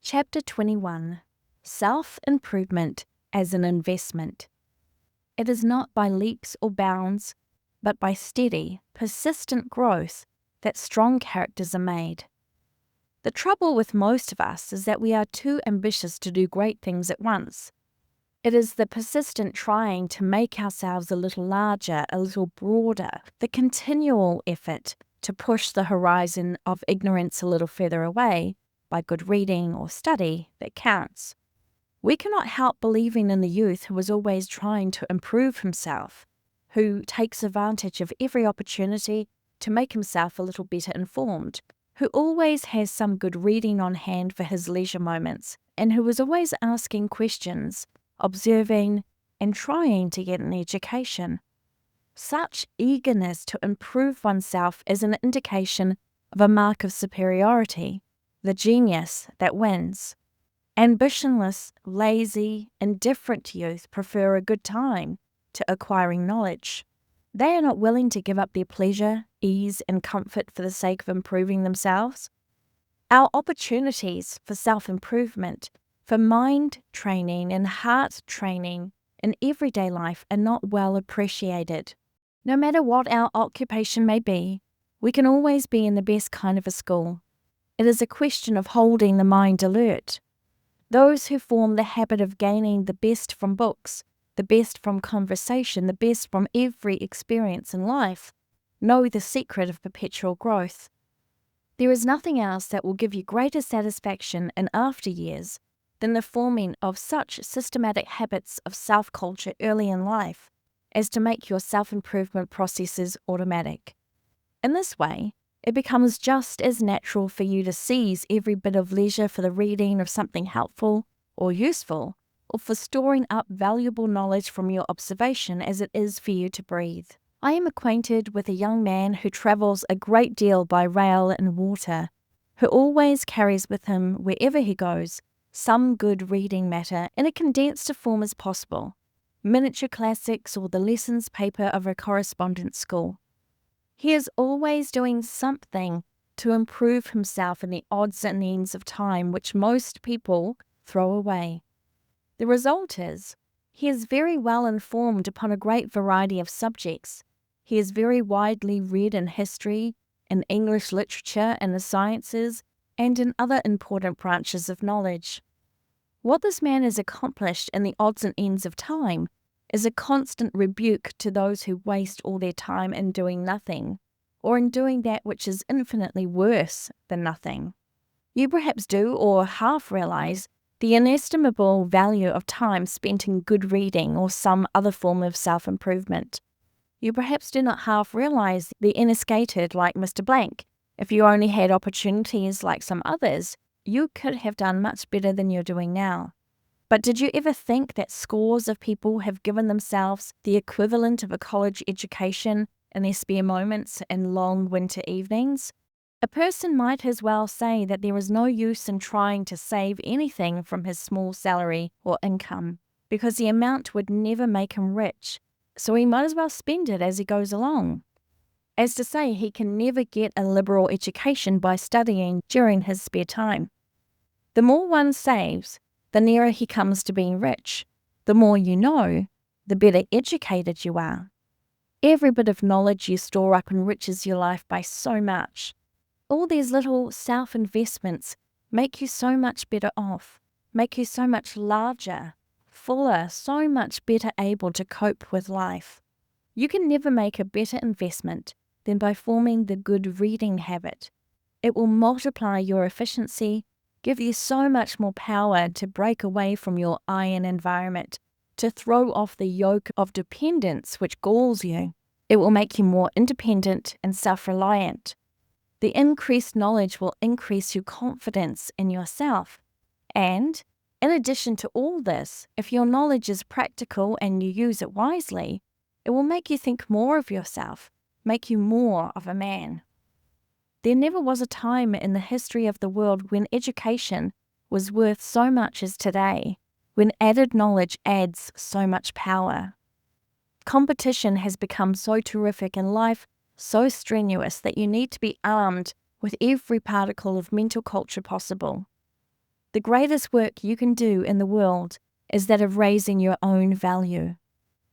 Chapter 21. Self-improvement as an investment. It is not by leaps or bounds, but by steady, persistent growth that strong characters are made. The trouble with most of us is that we are too ambitious to do great things at once. It is the persistent trying to make ourselves a little larger, a little broader, the continual effort to push the horizon of ignorance a little further away by good reading or study that counts. We cannot help believing in the youth who is always trying to improve himself, who takes advantage of every opportunity to make himself a little better informed, who always has some good reading on hand for his leisure moments, and who is always asking questions, observing, and trying to get an education. Such eagerness to improve oneself is an indication of a mark of superiority, the genius that wins. Ambitionless, lazy, indifferent youth prefer a good time to acquiring knowledge. They are not willing to give up their pleasure, ease, and comfort for the sake of improving themselves. Our opportunities for self-improvement, for mind training and heart training in everyday life are not well appreciated. No matter what our occupation may be, we can always be in the best kind of a school. It is a question of holding the mind alert. Those who form the habit of gaining the best from books, the best from conversation, the best from every experience in life, know the secret of perpetual growth. There is nothing else that will give you greater satisfaction in after years than the forming of such systematic habits of self-culture early in life as to make your self-improvement processes automatic. In this way, it becomes just as natural for you to seize every bit of leisure for the reading of something helpful or useful, or for storing up valuable knowledge from your observation as it is for you to breathe. I am acquainted with a young man who travels a great deal by rail and water, who always carries with him, wherever he goes, some good reading matter in a condensed form as possible, miniature classics or the lessons paper of a correspondence school. He is always doing something to improve himself in the odds and ends of time which most people throw away. The result is, he is very well informed upon a great variety of subjects. He is very widely read in history, in English literature, in the sciences, and in other important branches of knowledge. What this man has accomplished in the odds and ends of time is a constant rebuke to those who waste all their time in doing nothing, or in doing that which is infinitely worse than nothing. You perhaps do or half realize the inestimable value of time spent in good reading or some other form of self-improvement. You perhaps do not half realize the inescated like Mr. Blank. If you only had opportunities like some others, you could have done much better than you're doing now. But did you ever think that scores of people have given themselves the equivalent of a college education in their spare moments and long winter evenings? A person might as well say that there is no use in trying to save anything from his small salary or income, because the amount would never make him rich, so he might as well spend it as he goes along. As to say, he can never get a liberal education by studying during his spare time. The more one saves, the nearer he comes to being rich. The more you know, the better educated you are. Every bit of knowledge you store up enriches your life by so much. All these little self-investments make you so much better off, make you so much larger, fuller, so much better able to cope with life. You can never make a better investment than by forming the good reading habit. It will multiply your efficiency, give you so much more power to break away from your iron environment, to throw off the yoke of dependence which galls you. It will make you more independent and self-reliant. The increased knowledge will increase your confidence in yourself. And, in addition to all this, if your knowledge is practical and you use it wisely, it will make you think more of yourself, make you more of a man. There never was a time in the history of the world when education was worth so much as today, when added knowledge adds so much power. Competition has become so terrific and life so strenuous that you need to be armed with every particle of mental culture possible. The greatest work you can do in the world is that of raising your own value.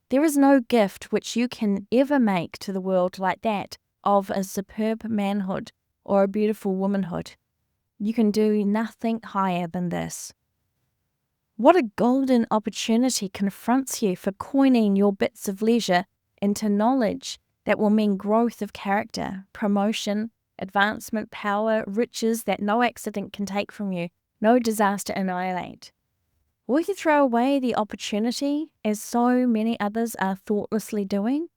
There is no gift which you can ever make to the world like that of a superb manhood or a beautiful womanhood. You can do nothing higher than this. What a golden opportunity confronts you for coining your bits of leisure into knowledge that will mean growth of character, promotion, advancement, power, riches that no accident can take from you, no disaster annihilate. Will you throw away the opportunity, as so many others are thoughtlessly doing?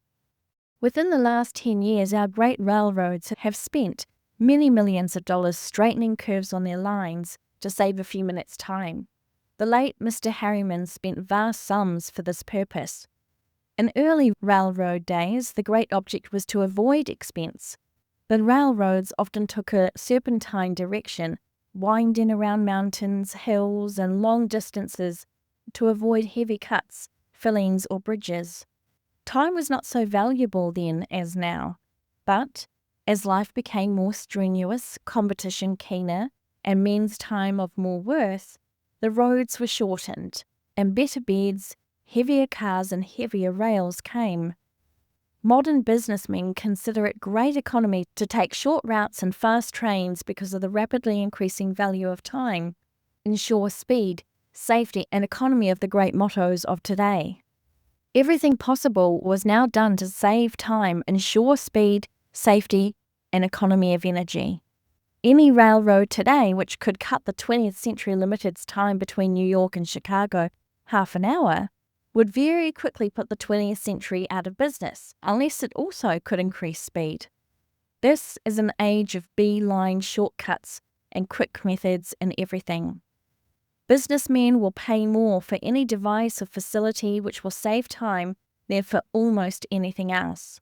Within the last 10 years, our great railroads have spent many millions of dollars straightening curves on their lines to save a few minutes' time. The late Mr. Harriman spent vast sums for this purpose. In early railroad days, the great object was to avoid expense. The railroads often took a serpentine direction, winding around mountains, hills, and long distances to avoid heavy cuts, fillings, or bridges. Time was not so valuable then as now, but as life became more strenuous, competition keener, and men's time of more worth, the roads were shortened, and better beds, heavier cars, and heavier rails came. Modern businessmen consider it great economy to take short routes and fast trains because of the rapidly increasing value of time, ensure speed, safety, and economy of the great mottos of today. Everything possible was now done to save time, ensure speed, safety, and economy of energy. Any railroad today which could cut the 20th Century Limited's time between New York and Chicago half an hour would very quickly put the 20th century out of business, unless it also could increase speed. This is an age of beeline shortcuts and quick methods in everything. Businessmen will pay more for any device or facility which will save time than for almost anything else.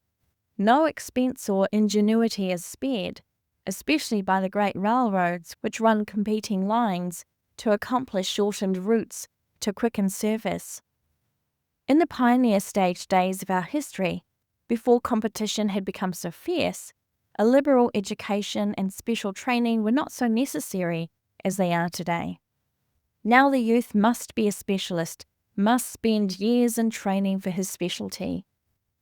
No expense or ingenuity is spared, especially by the great railroads which run competing lines to accomplish shortened routes to quicken service. In the pioneer stage days of our history, before competition had become so fierce, a liberal education and special training were not so necessary as they are today. Now the youth must be a specialist, must spend years in training for his specialty.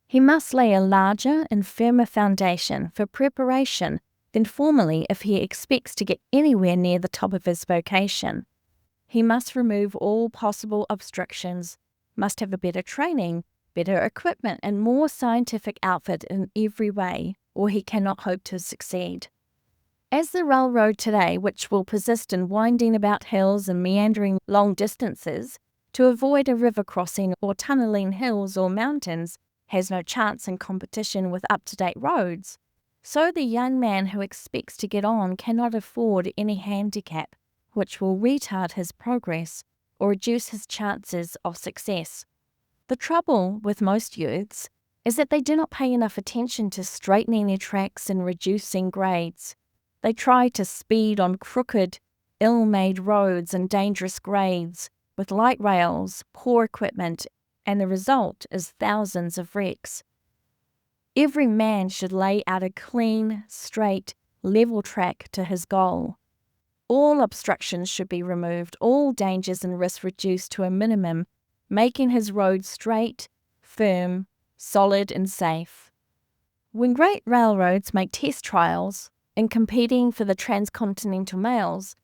He must lay a larger and firmer foundation for preparation than formerly if he expects to get anywhere near the top of his vocation. He must remove all possible obstructions, must have a better training, better equipment, and more scientific outfit in every way, or he cannot hope to succeed. As the railroad today, which will persist in winding about hills and meandering long distances to avoid a river crossing or tunneling hills or mountains, has no chance in competition with up-to-date roads, so the young man who expects to get on cannot afford any handicap which will retard his progress or reduce his chances of success. The trouble with most youths is that they do not pay enough attention to straightening their tracks and reducing grades. They try to speed on crooked, ill-made roads and dangerous grades with light rails, poor equipment, and the result is thousands of wrecks. Every man should lay out a clean, straight, level track to his goal. All obstructions should be removed, all dangers and risks reduced to a minimum, making his road straight, firm, solid, and safe. When great railroads make test trials in competing for the transcontinental mails,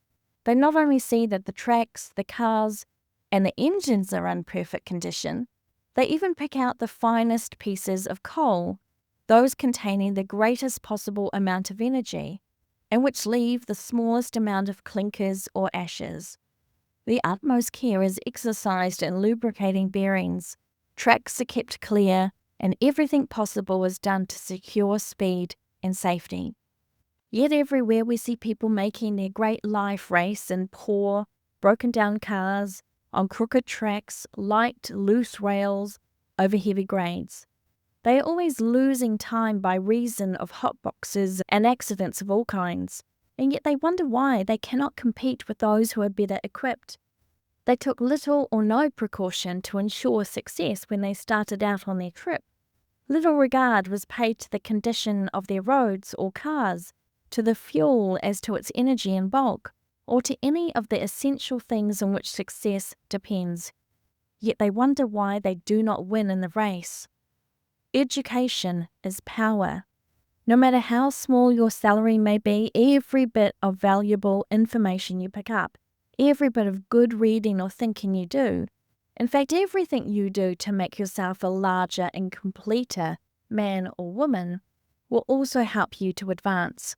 they not only see that the tracks, the cars, and the engines are in perfect condition, they even pick out the finest pieces of coal, those containing the greatest possible amount of energy, and which leave the smallest amount of clinkers or ashes. The utmost care is exercised in lubricating bearings, tracks are kept clear, and everything possible is done to secure speed and safety. Yet everywhere we see people making their great life race in poor, broken-down cars, on crooked tracks, light, loose rails, over heavy grades. They are always losing time by reason of hotboxes and accidents of all kinds, and yet they wonder why they cannot compete with those who are better equipped. They took little or no precaution to ensure success when they started out on their trip. Little regard was paid to the condition of their roads or cars, to the fuel as to its energy and bulk, or to any of the essential things on which success depends. Yet they wonder why they do not win in the race. Education is power. No matter how small your salary may be, every bit of valuable information you pick up, every bit of good reading or thinking you do, in fact, everything you do to make yourself a larger and completer man or woman, will also help you to advance.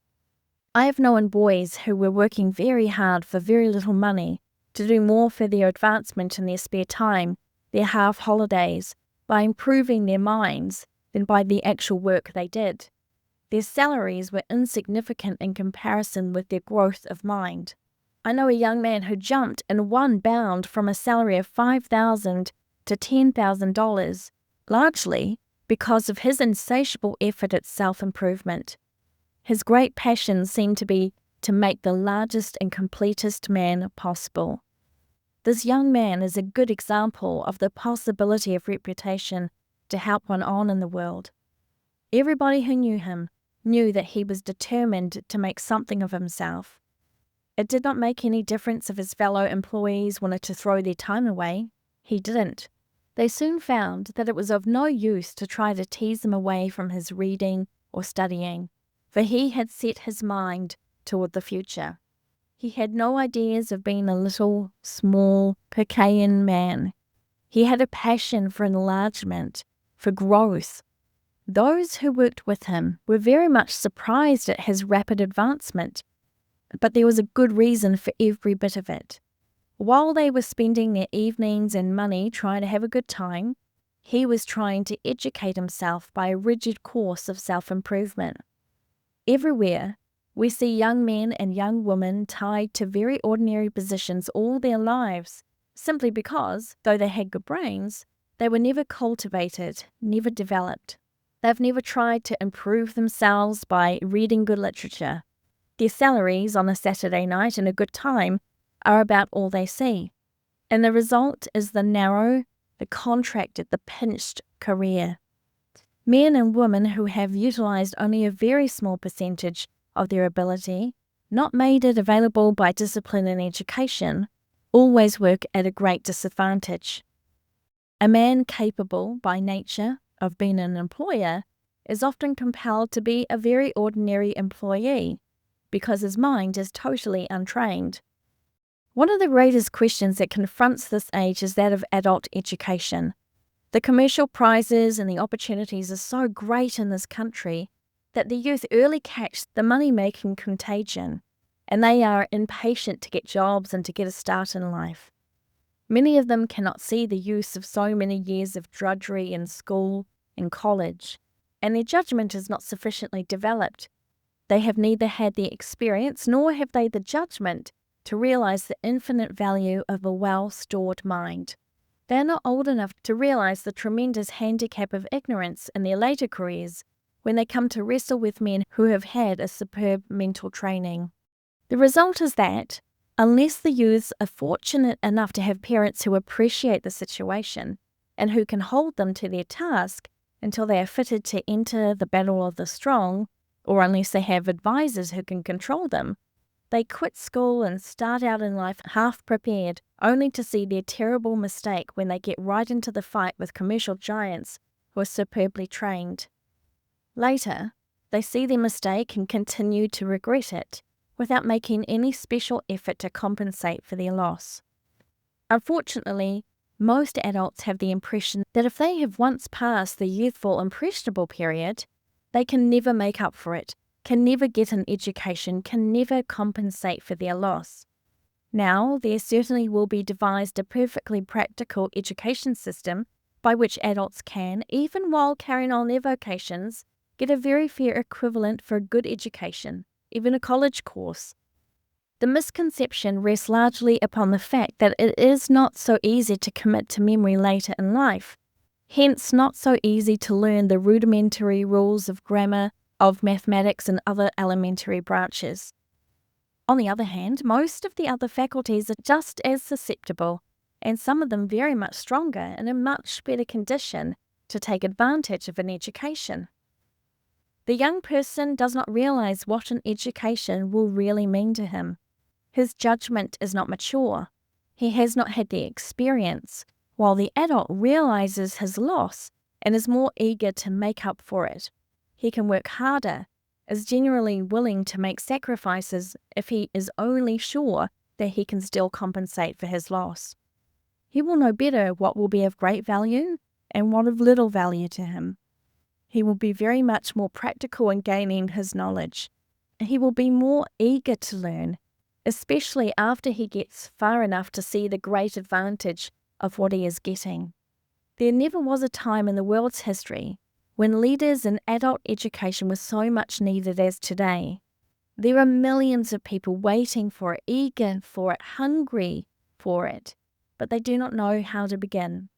I have known boys who were working very hard for very little money to do more for their advancement in their spare time, their half holidays, by improving their minds than by the actual work they did. Their salaries were insignificant in comparison with their growth of mind. I know a young man who jumped in one bound from a salary of $5,000 to $10,000, largely because of his insatiable effort at self-improvement. His great passion seemed to be to make the largest and completest man possible. This young man is a good example of the possibility of reputation to help one on in the world. Everybody who knew him knew that he was determined to make something of himself. It did not make any difference if his fellow employees wanted to throw their time away. He didn't. They soon found that it was of no use to try to tease him away from his reading or studying, for he had set his mind toward the future. He had no ideas of being a little, small, Caucasian man. He had a passion for enlargement, for growth. Those who worked with him were very much surprised at his rapid advancement, but there was a good reason for every bit of it. While they were spending their evenings and money trying to have a good time, he was trying to educate himself by a rigid course of self-improvement. Everywhere, we see young men and young women tied to very ordinary positions all their lives, simply because, though they had good brains, they were never cultivated, never developed. They've never tried to improve themselves by reading good literature. Their salaries on a Saturday night and a good time are about all they see. And the result is the narrow, the contracted, the pinched career. Men and women who have utilized only a very small percentage of their ability, not made it available by discipline and education, always work at a great disadvantage. A man capable by nature of being an employer is often compelled to be a very ordinary employee because his mind is totally untrained. One of the greatest questions that confronts this age is that of adult education. The commercial prizes and the opportunities are so great in this country that the youth early catch the money-making contagion, and they are impatient to get jobs and to get a start in life. Many of them cannot see the use of so many years of drudgery in school and college, and their judgment is not sufficiently developed. They have neither had the experience nor have they the judgment to realize the infinite value of a well-stored mind. They are not old enough to realize the tremendous handicap of ignorance in their later careers when they come to wrestle with men who have had a superb mental training. The result is that, unless the youths are fortunate enough to have parents who appreciate the situation and who can hold them to their task until they are fitted to enter the battle of the strong, or unless they have advisors who can control them, they quit school and start out in life half prepared, only to see their terrible mistake when they get right into the fight with commercial giants who are superbly trained. Later, they see their mistake and continue to regret it, without making any special effort to compensate for their loss. Unfortunately, most adults have the impression that if they have once passed the youthful impressionable period, they can never make up for it, can never get an education, can never compensate for their loss. Now, there certainly will be devised a perfectly practical education system by which adults can, even while carrying on their vocations, get a very fair equivalent for a good education, even a college course. The misconception rests largely upon the fact that it is not so easy to commit to memory later in life, hence not so easy to learn the rudimentary rules of grammar, of mathematics and other elementary branches. On the other hand, most of the other faculties are just as susceptible, and some of them very much stronger and in much better condition to take advantage of an education. The young person does not realize what an education will really mean to him. His judgment is not mature. He has not had the experience, while the adult realizes his loss and is more eager to make up for it. He can work harder, is generally willing to make sacrifices if he is only sure that he can still compensate for his loss. He will know better what will be of great value and what of little value to him. He will be very much more practical in gaining his knowledge. He will be more eager to learn, especially after he gets far enough to see the great advantage of what he is getting. There never was a time in the world's history when leaders in adult education were so much needed as today. There are millions of people waiting for it, eager for it, hungry for it, but they do not know how to begin.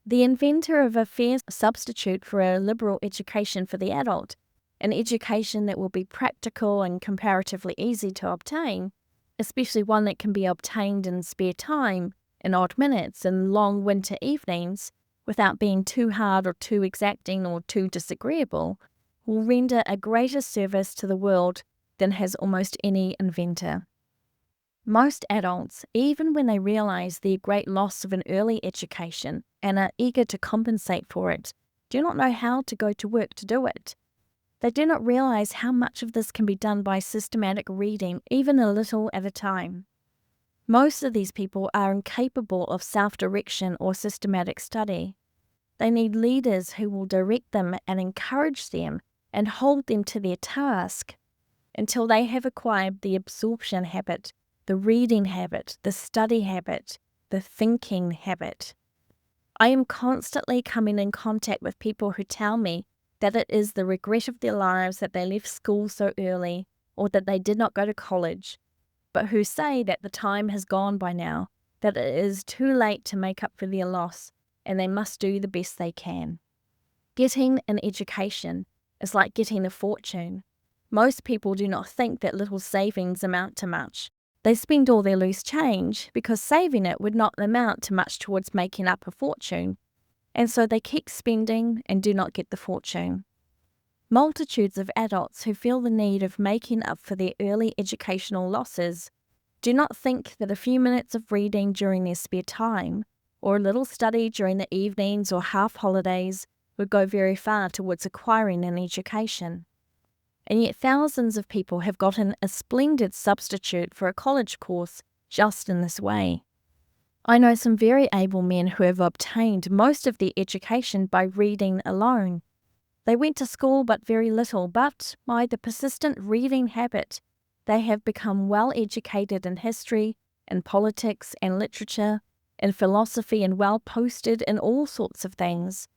The inventor of a fair substitute for a liberal education for the adult, an education that will be practical and comparatively easy to obtain, especially one that can be obtained in spare time, in odd minutes, and long winter evenings, without being too hard or too exacting or too disagreeable, will render a greater service to the world than has almost any inventor. Most adults, even when they realize the great loss of an early education and are eager to compensate for it, do not know how to go to work to do it. They do not realize how much of this can be done by systematic reading, even a little at a time. Most of these people are incapable of self-direction or systematic study. They need leaders who will direct them and encourage them and hold them to their task until they have acquired the absorption habit, the reading habit, the study habit, the thinking habit. I am constantly coming in contact with people who tell me that it is the regret of their lives that they left school so early or that they did not go to college, but who say that the time has gone by now, that it is too late to make up for their loss, and they must do the best they can. Getting an education is like getting a fortune. Most people do not think that little savings amount to much. They spend all their loose change because saving it would not amount to much towards making up a fortune, and so they keep spending and do not get the fortune. Multitudes of adults who feel the need of making up for their early educational losses do not think that a few minutes of reading during their spare time, or a little study during the evenings or half holidays, would go very far towards acquiring an education. And yet thousands of people have gotten a splendid substitute for a college course just in this way. I know some very able men who have obtained most of their education by reading alone. They went to school but very little, but by the persistent reading habit, they have become well educated in history, in politics and literature, in philosophy, and well posted in all sorts of things.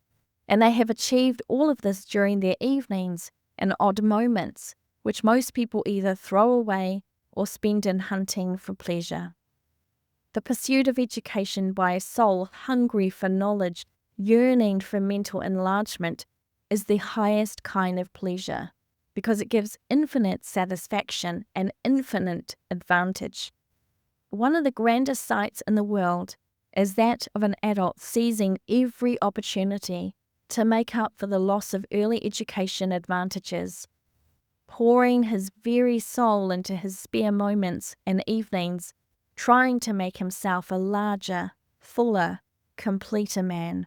And they have achieved all of this during their evenings and odd moments, which most people either throw away or spend in hunting for pleasure. The pursuit of education by a soul hungry for knowledge, yearning for mental enlargement, is the highest kind of pleasure, because it gives infinite satisfaction and infinite advantage. One of the grandest sights in the world is that of an adult seizing every opportunity to make up for the loss of early education advantages, pouring his very soul into his spare moments and evenings, trying to make himself a larger, fuller, completer man.